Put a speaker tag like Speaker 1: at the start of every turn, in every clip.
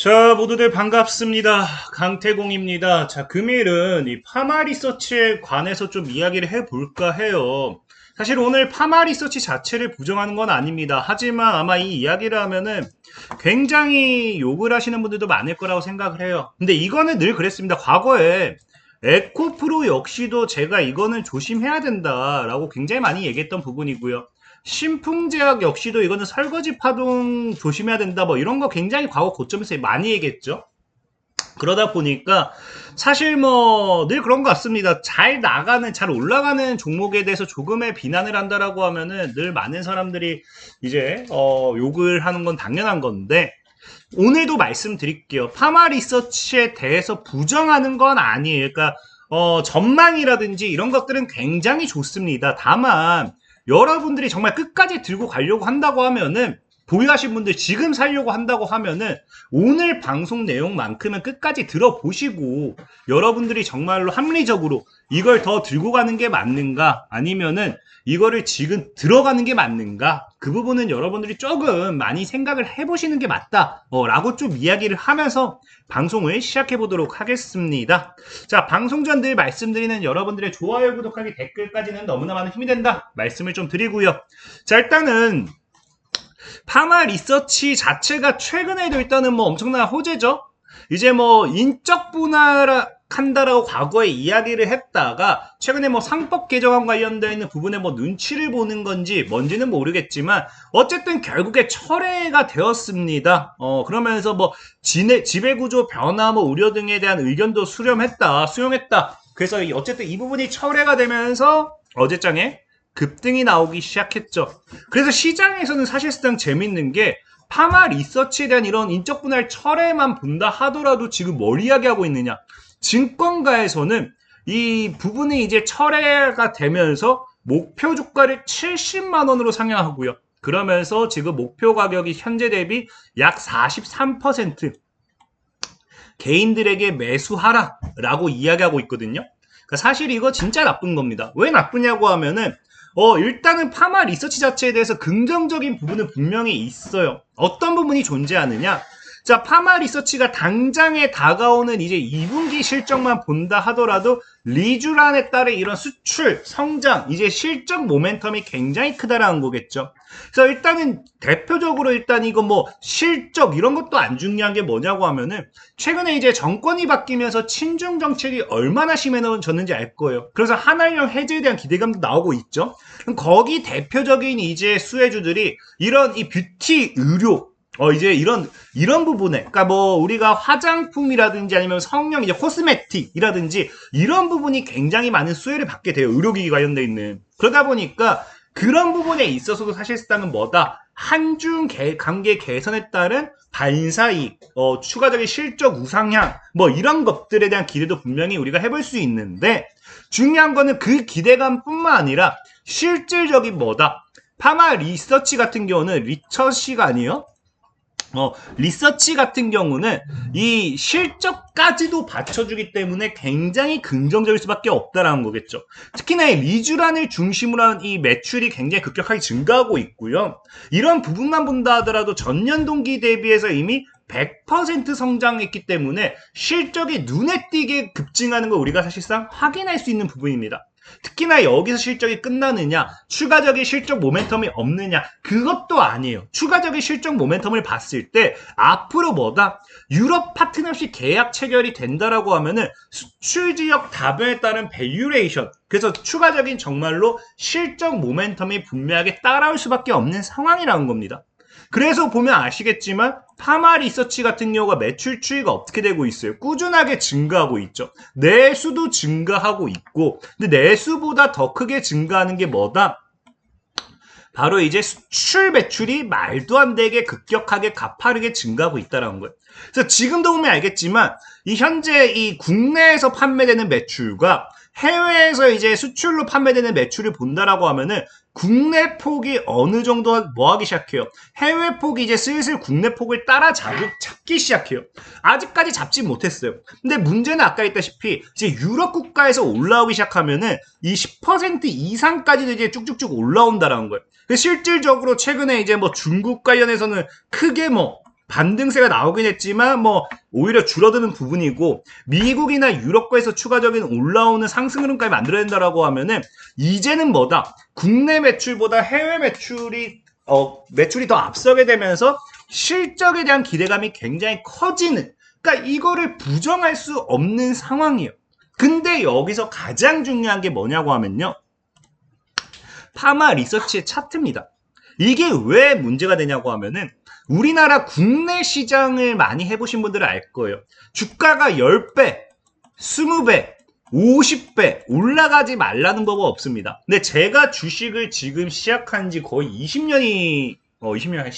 Speaker 1: 자, 모두들 반갑습니다. 강태공입니다. 자, 금일은 이 파마 리서치에 관해서 좀 이야기를 해볼까 해요. 사실 오늘 파마 리서치 자체를 부정하는 건 아닙니다. 하지만 아마 이 이야기를 하면은 굉장히 욕을 하시는 분들도 많을 거라고 생각을 해요. 근데 이거는 늘 그랬습니다. 과거에 에코프로 역시도 제가 이거는 조심해야 된다라고 굉장히 많이 얘기했던 부분이고요. 신풍제약 역시도 이거는 설거지 파동 조심해야 된다 뭐 이런 거 굉장히 과거 고점에서 많이 얘기했죠. 그러다 보니까 사실 뭐 늘 그런 것 같습니다. 잘 나가는 잘 올라가는 종목에 대해서 조금의 비난을 한다라고 하면은 늘 많은 사람들이 이제 욕을 하는 건 당연한 건데, 오늘도 말씀드릴게요. 파마 리서치에 대해서 부정하는 건 아니에요. 그러니까 전망이라든지 이런 것들은 굉장히 좋습니다. 다만 여러분들이 정말 끝까지 들고 가려고 한다고 하면은, 보유하신 분들 지금 살려고 한다고 하면은 오늘 방송 내용만큼은 끝까지 들어보시고 여러분들이 정말로 합리적으로 이걸 더 들고 가는 게 맞는가, 아니면은 이거를 지금 들어가는 게 맞는가, 그 부분은 여러분들이 조금 많이 생각을 해보시는 게 맞다 라고 좀 이야기를 하면서 방송을 시작해 보도록 하겠습니다. 자, 방송 전 늘 말씀드리는 여러분들의 좋아요, 구독하기, 댓글까지는 너무나 많은 힘이 된다 말씀을 좀 드리고요. 자, 일단은 파마 리서치 자체가 최근에도 일단은 뭐 엄청난 호재죠. 이제 뭐 인적 분할한다라고 과거에 이야기를 했다가 최근에 뭐 상법 개정안 관련되어 있는 부분에 뭐 눈치를 보는 건지 뭔지는 모르겠지만 어쨌든 결국에 철회가 되었습니다. 그러면서 뭐 지배구조 변화 뭐 우려 등에 대한 의견도 수용했다. 그래서 어쨌든 이 부분이 철회가 되면서 어제장에 급등이 나오기 시작했죠. 그래서 시장에서는 사실상 재밌는 게 파마 리서치에 대한 이런 인적 분할 철회만 본다 하더라도 지금 뭘 이야기하고 있느냐? 증권가에서는 이 부분이 이제 철회가 되면서 목표 주가를 70만 원으로 상향하고요. 그러면서 지금 목표 가격이 현재 대비 약 43% 개인들에게 매수하라라고 이야기하고 있거든요. 그러니까 사실 이거 진짜 나쁜 겁니다. 왜 나쁘냐고 하면은 일단은 파마 리서치 자체에 대해서 긍정적인 부분은 분명히 있어요. 어떤 부분이 존재하느냐? 자, 파마 리서치가 당장에 다가오는 이제 2분기 실적만 본다 하더라도 리쥬란에 따른 이런 수출, 성장, 이제 실적 모멘텀이 굉장히 크다라는 거겠죠. 그래서 일단은 대표적으로 일단 이거 뭐 실적 이런 것도 안 중요한 게 뭐냐고 하면은 최근에 이제 정권이 바뀌면서 친중 정책이 얼마나 심해졌는지 알 거예요. 그래서 한알령 해제에 대한 기대감도 나오고 있죠. 그럼 거기 대표적인 이제 수혜주들이 이런 이 뷰티 의료, 이제 이런 부분에, 그러니까 뭐 우리가 화장품이라든지 아니면 성형 이제 코스메틱이라든지 이런 부분이 굉장히 많은 수혜를 받게 돼요. 의료기기 관련돼 있는. 그러다 보니까 그런 부분에 있어서도 사실상은 뭐다? 한중 관계 개선에 따른 반사이익, 추가적인 실적 우상향, 뭐 이런 것들에 대한 기대도 분명히 우리가 해볼 수 있는데, 중요한 거는 그 기대감뿐만 아니라 실질적인 뭐다? 파마 리서치 같은 경우는 리서치가 아니에요. 리서치 같은 경우는 이 실적까지도 받쳐주기 때문에 굉장히 긍정적일 수밖에 없다라는 거겠죠. 특히나 이 리쥬란을 중심으로 한 이 매출이 굉장히 급격하게 증가하고 있고요. 이런 부분만 본다 하더라도 전년 동기 대비해서 이미 100% 성장했기 때문에 실적이 눈에 띄게 급증하는 걸 우리가 사실상 확인할 수 있는 부분입니다. 특히나 여기서 실적이 끝나느냐, 추가적인 실적 모멘텀이 없느냐, 그것도 아니에요. 추가적인 실적 모멘텀을 봤을 때 앞으로 뭐다? 유럽 파트너십 계약 체결이 된다라고 하면은 수출 지역 다변에 따른 밸류레이션, 그래서 추가적인 정말로 실적 모멘텀이 분명하게 따라올 수밖에 없는 상황이라는 겁니다. 그래서 보면 아시겠지만 파마 리서치 같은 경우가 매출 추이가 어떻게 되고 있어요? 꾸준하게 증가하고 있죠. 내수도 증가하고 있고, 근데 내수보다 더 크게 증가하는 게 뭐다? 바로 이제 수출 매출이 말도 안 되게 급격하게 가파르게 증가하고 있다는 거예요. 그래서 지금도 보면 알겠지만 이 현재 이 국내에서 판매되는 매출과 해외에서 이제 수출로 판매되는 매출을 본다라고 하면은 국내 폭이 어느 정도 뭐 하기 시작해요? 해외 폭이 이제 슬슬 국내 폭을 잡기 시작해요. 아직까지 잡지 못했어요. 근데 문제는 아까 했다시피 이제 유럽 국가에서 올라오기 시작하면은 이 10% 이상까지도 이제 쭉쭉쭉 올라온다라는 거예요. 실질적으로 최근에 이제 뭐 중국 관련해서는 크게 뭐 반등세가 나오긴 했지만 뭐 오히려 줄어드는 부분이고 미국이나 유럽과에서 추가적인 올라오는 상승 흐름까지 만들어야 된다라고 하면은 이제는 뭐다? 국내 매출보다 해외 매출이 더 앞서게 되면서 실적에 대한 기대감이 굉장히 커지는, 그러니까 이거를 부정할 수 없는 상황이에요. 근데 여기서 가장 중요한 게 뭐냐고 하면요, 파마 리서치의 차트입니다. 이게 왜 문제가 되냐고 하면은 우리나라 국내 시장을 많이 해보신 분들은 알 거예요. 주가가 10배, 20배, 50배 올라가지 말라는 법은 없습니다. 근데 제가 주식을 지금 시작한 지 거의 20년이, 20년 한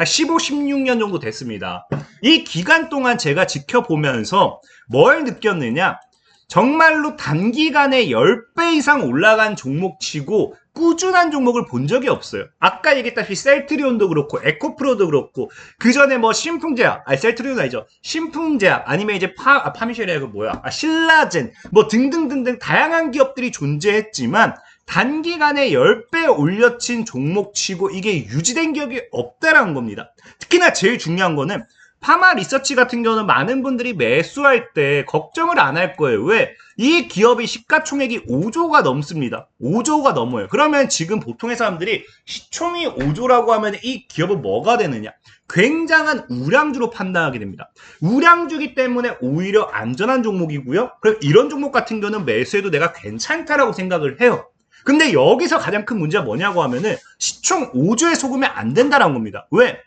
Speaker 1: 16년 정도 됐습니다. 이 기간 동안 제가 지켜보면서 뭘 느꼈느냐? 정말로 단기간에 10배 이상 올라간 종목치고 꾸준한 종목을 본 적이 없어요. 아까 얘기했다시피 셀트리온도 그렇고 에코프로도 그렇고 그 전에 뭐 신풍제약, 셀트리온 아니죠. 신풍제약 아니면 이제 파미쉐리아가 뭐야? 신라젠 뭐 등등등등 다양한 기업들이 존재했지만 단기간에 10배 올려친 종목치고 이게 유지된 기업이 없다라는 겁니다. 특히나 제일 중요한 거는 파마 리서치 같은 경우는 많은 분들이 매수할 때 걱정을 안 할 거예요. 왜? 이 기업의 시가총액이 5조가 넘습니다. 5조가 넘어요. 그러면 지금 보통의 사람들이 시총이 5조라고 하면 이 기업은 뭐가 되느냐? 굉장한 우량주로 판단하게 됩니다. 우량주기 때문에 오히려 안전한 종목이고요. 그럼 이런 종목 같은 경우는 매수해도 내가 괜찮다라고 생각을 해요. 근데 여기서 가장 큰 문제가 뭐냐고 하면은 시총 5조에 속으면 안 된다는 겁니다. 왜?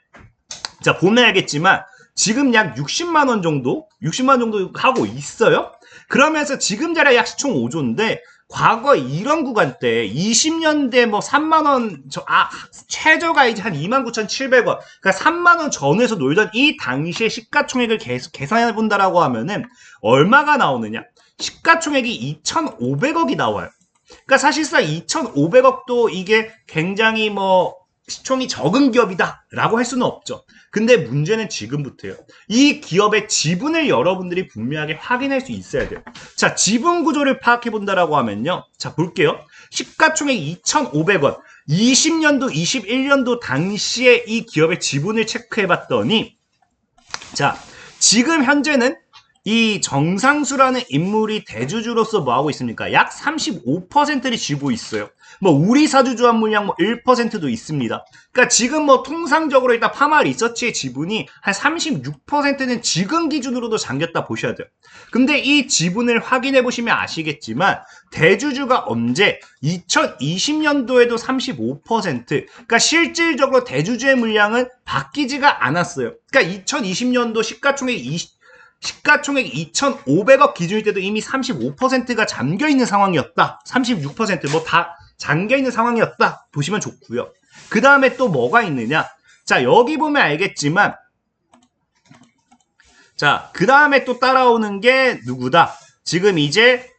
Speaker 1: 자, 보면 알겠지만 지금 약 60만 원 정도 하고 있어요. 그러면서 지금 자리가 약 시총 5조인데 과거 이런 구간대 20년대 뭐 3만 원 최저가 이제 한 29,700원. 그러니까 3만 원 전후에서 놀던 이 당시의 시가총액을 계속 계산해 본다라고 하면은 얼마가 나오느냐? 시가총액이 2,500억이 나와요. 그러니까 사실상 2,500억도 이게 굉장히 뭐 시총이 적은 기업이다라고 할 수는 없죠. 근데 문제는 지금부터예요. 이 기업의 지분을 여러분들이 분명하게 확인할 수 있어야 돼요. 자, 지분 구조를 파악해 본다라고 하면요. 자, 볼게요. 시가총액 2,500원. 20년도, 21년도 당시에 이 기업의 지분을 체크해 봤더니 자, 지금 현재는 이 정상수라는 인물이 대주주로서 뭐하고 있습니까? 약 35%를 쥐고 있어요. 뭐 우리 사주주 한 물량 뭐 1%도 있습니다. 그러니까 지금 뭐 통상적으로 일단 파마 리서치의 지분이 한 36%는 지금 기준으로도 잠겼다 보셔야 돼요. 근데 이 지분을 확인해 보시면 아시겠지만 대주주가 언제 2020년도에도 35%, 그러니까 실질적으로 대주주의 물량은 바뀌지가 않았어요. 그러니까 2020년도 시가총액 2,500억 기준일 때도 이미 35%가 잠겨있는 상황이었다. 36% 뭐 다 잠겨있는 상황이었다. 보시면 좋고요. 그 다음에 또 뭐가 있느냐. 자, 여기 보면 알겠지만 자, 그 다음에 또 따라오는 게 누구다. 지금 이제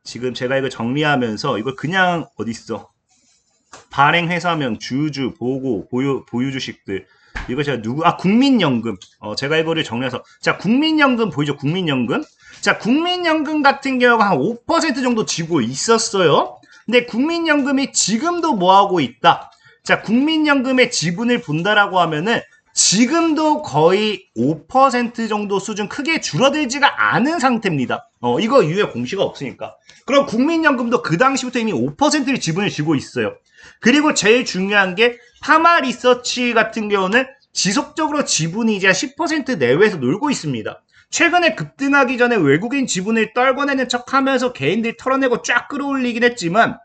Speaker 1: 지금 제가 이거 정리하면서 이거 그냥 어딨어. 발행회사명, 주주, 보고, 보유 주식들. 이거 제가 국민연금. 제가 이거를 정리해서. 자, 국민연금 보이죠? 국민연금. 자, 국민연금 같은 경우가 한 5% 정도 지고 있었어요. 근데 국민연금이 지금도 뭐하고 있다? 자, 국민연금의 지분을 본다라고 하면은 지금도 거의 5% 정도 수준 크게 줄어들지가 않은 상태입니다. 이거 이후에 공시가 없으니까. 그럼 국민연금도 그 당시부터 이미 5%의 지분을 쥐고 있어요. 그리고 제일 중요한 게 파마 리서치 같은 경우는 지속적으로 지분이 이제 10% 내외에서 놀고 있습니다. 최근에 급등하기 전에 외국인 지분을 떨궈내는 척하면서 개인들이 털어내고 쫙 끌어올리긴 했지만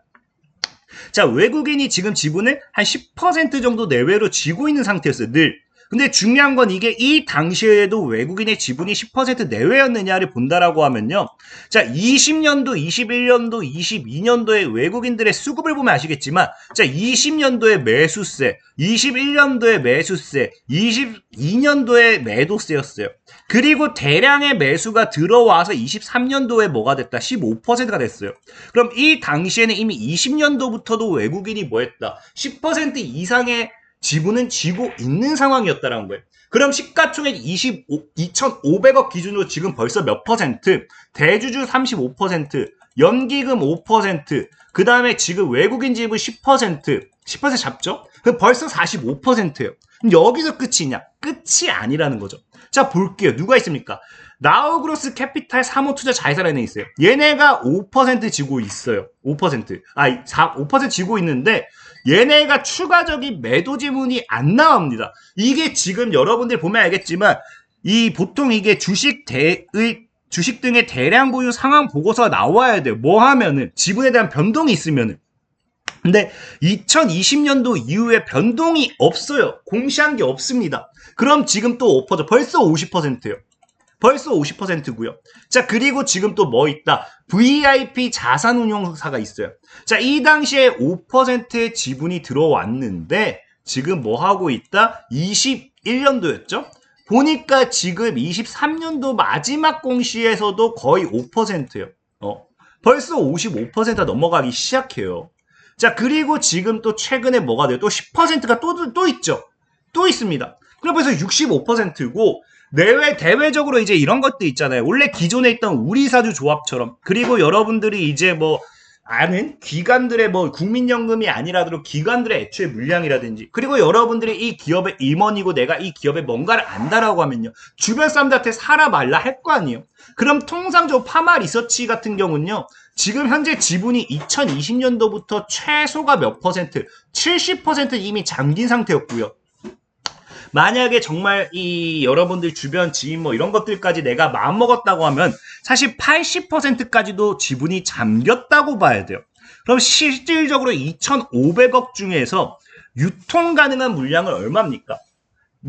Speaker 1: 자, 외국인이 지금 지분을 한 10% 정도 내외로 쥐고 있는 상태였어요. 늘. 근데 중요한 건 이게 이 당시에도 외국인의 지분이 10% 내외였느냐를 본다라고 하면요. 자, 20년도, 21년도, 22년도에 외국인들의 수급을 보면 아시겠지만 자, 20년도에 매수세, 21년도에 매수세, 22년도에 매도세였어요. 그리고 대량의 매수가 들어와서 23년도에 뭐가 됐다? 15%가 됐어요. 그럼 이 당시에는 이미 20년도부터도 외국인이 뭐 했다? 10% 이상의 지분은 쥐고 있는 상황이었다라는 거예요. 그럼 시가총액 2,500억 기준으로 지금 벌써 몇 퍼센트? 대주주 35%, 연기금 5%, 그 다음에 지금 외국인 지분 10% 잡죠? 그럼 벌써 45%예요. 여기서 끝이냐? 끝이 아니라는 거죠. 자, 볼게요. 누가 있습니까? 나우그로스 캐피탈 사모투자 자회사라는 애 있어요. 얘네가 5% 지고 있어요. 5%. 5% 지고 있는데 얘네가 추가적인 매도 지문이 안 나옵니다. 이게 지금 여러분들 보면 알겠지만 이 보통 이게 주식 등의 대량 보유 상황 보고서가 나와야 돼요. 뭐 하면은 지분에 대한 변동이 있으면은. 근데 2020년도 이후에 변동이 없어요. 공시한 게 없습니다. 그럼 지금 또 5%, 벌써 50%예요. 벌써 50%고요. 자, 그리고 지금 또 뭐 있다? VIP 자산운용사가 있어요. 자, 이 당시에 5%의 지분이 들어왔는데 지금 뭐 하고 있다? 21년도였죠? 보니까 지금 23년도 마지막 공시에서도 거의 5%예요. 벌써 55%가 넘어가기 시작해요. 자, 그리고 지금 또 최근에 뭐가 돼요? 또 10%가 또 있죠. 또 있습니다. 그래서 65%고 대외적으로 이제 이런 것도 있잖아요. 원래 기존에 있던 우리사주 조합처럼. 그리고 여러분들이 이제 뭐 아는 기관들의 뭐 국민연금이 아니라도 기관들의 애초에 물량이라든지, 그리고 여러분들이 이 기업의 임원이고 내가 이 기업에 뭔가를 안다라고 하면요, 주변 사람들한테 사라 말라 할 거 아니에요. 그럼 통상적으로 파마 리서치 같은 경우는요, 지금 현재 지분이 2020년도부터 최소가 몇 퍼센트? 70% 이미 잠긴 상태였고요. 만약에 정말 이 여러분들 주변 지인 뭐 이런 것들까지 내가 마음먹었다고 하면 사실 80%까지도 지분이 잠겼다고 봐야 돼요. 그럼 실질적으로 2,500억 중에서 유통 가능한 물량은 얼마입니까?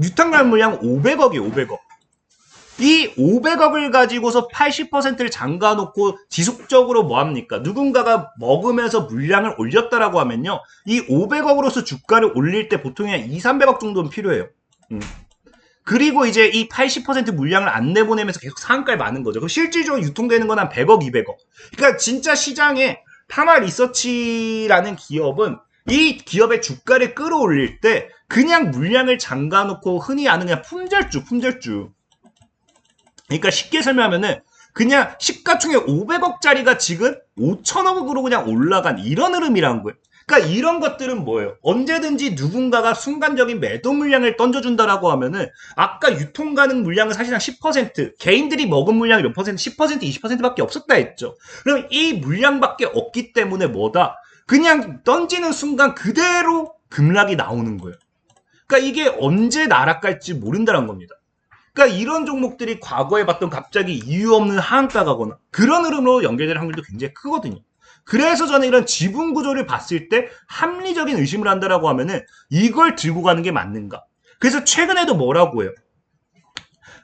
Speaker 1: 유통 가능한 물량은 500억이에요. 500억. 이 500억을 가지고서 80%를 잠가놓고 지속적으로 뭐합니까? 누군가가 먹으면서 물량을 올렸다라고 하면요, 이 500억으로서 주가를 올릴 때 보통 한 2, 300억 정도는 필요해요. 그리고 이제 이 80% 물량을 안 내보내면서 계속 상한가에 많은 거죠. 그럼 실질적으로 유통되는 건 한 100억, 200억. 그러니까 진짜 시장에 파마 리서치라는 기업은 이 기업의 주가를 끌어올릴 때 그냥 물량을 잠가놓고 흔히 아는 그냥 품절주. 그러니까 쉽게 설명하면은 그냥 시가총액 500억짜리가 지금 5천억으로 그냥 올라간 이런 흐름이라는 거예요. 그러니까 이런 것들은 뭐예요? 언제든지 누군가가 순간적인 매도 물량을 던져준다라고 하면은 아까 유통 가능 물량은 사실상 10%, 개인들이 먹은 물량이 몇 퍼센트? 10%, 20%밖에 없었다 했죠. 그럼 이 물량밖에 없기 때문에 뭐다? 그냥 던지는 순간 그대로 급락이 나오는 거예요. 그러니까 이게 언제 나락갈지 모른다는 겁니다. 그러니까 이런 종목들이 과거에 봤던 갑자기 이유 없는 하한가 가거나 그런 흐름으로 연결될 확률도 굉장히 크거든요. 그래서 저는 이런 지분 구조를 봤을 때 합리적인 의심을 한다라고 하면은 이걸 들고 가는 게 맞는가? 그래서 최근에도 뭐라고 해요?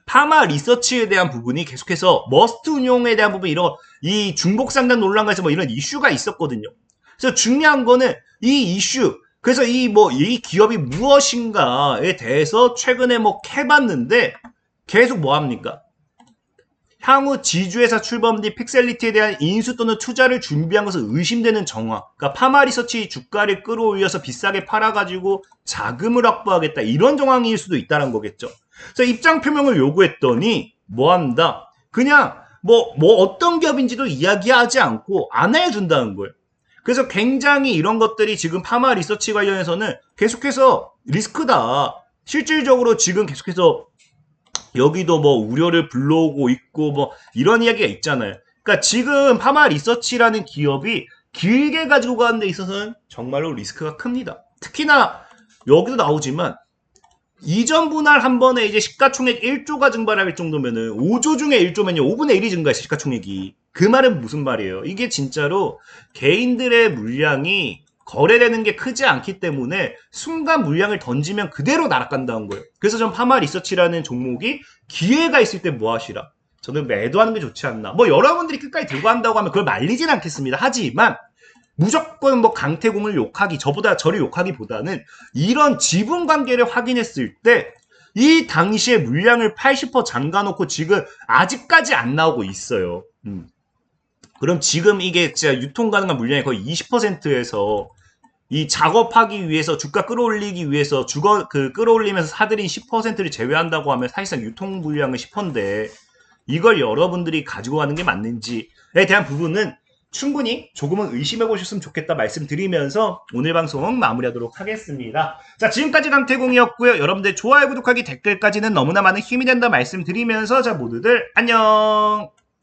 Speaker 1: 파마 리서치에 대한 부분이 계속해서 머스트 운용에 대한 부분, 이런 이 중복 상단 논란에서 뭐 이런 이슈가 있었거든요. 그래서 중요한 거는 이 이슈, 그래서 이 기업이 무엇인가에 대해서 최근에 뭐 해봤는데 계속 뭐 합니까? 향후 지주회사 출범 뒤 픽셀리티에 대한 인수 또는 투자를 준비한 것은 의심되는 정황. 그러니까 파마리서치 주가를 끌어올려서 비싸게 팔아가지고 자금을 확보하겠다, 이런 정황일 수도 있다는 거겠죠. 그래서 입장 표명을 요구했더니 뭐 한다? 그냥 뭐 어떤 기업인지도 이야기하지 않고 안 해준다는 거예요. 그래서 굉장히 이런 것들이 지금 파마 리서치 관련해서는 계속해서 리스크다. 실질적으로 지금 계속해서 여기도 뭐 우려를 불러오고 있고 뭐 이런 이야기가 있잖아요. 그러니까 지금 파마 리서치라는 기업이 길게 가지고 가는 데 있어서는 정말로 리스크가 큽니다. 특히나 여기도 나오지만 이전 분할 한 번에 이제 시가총액 1조가 증발할 정도면은 5조 중에 1조면요 5분의 1이 증가했어요. 시가총액이. 그 말은 무슨 말이에요? 이게 진짜로 개인들의 물량이 거래되는 게 크지 않기 때문에 순간 물량을 던지면 그대로 날아간다는 거예요. 그래서 전 파마 리서치라는 종목이 기회가 있을 때 뭐 하시라? 저는 매도하는 게 좋지 않나. 뭐 여러분들이 끝까지 들고 한다고 하면 그걸 말리진 않겠습니다. 하지만 무조건 뭐 강태공을 욕하기, 저를 욕하기보다는 이런 지분 관계를 확인했을 때 이 당시에 물량을 80% 잠가놓고 지금 아직까지 안 나오고 있어요. 그럼 지금 이게 진짜 유통 가능한 물량이 거의 20%에서 이 작업하기 위해서 주가 끌어올리기 위해서 끌어올리면서 사들인 10%를 제외한다고 하면 사실상 유통 물량은 10%인데 이걸 여러분들이 가지고 가는 게 맞는지에 대한 부분은 충분히 조금은 의심해 보셨으면 좋겠다 말씀드리면서 오늘 방송 마무리하도록 하겠습니다. 자, 지금까지 강태공이었고요. 여러분들 좋아요, 구독하기, 댓글까지는 너무나 많은 힘이 된다 말씀드리면서 자, 모두들 안녕.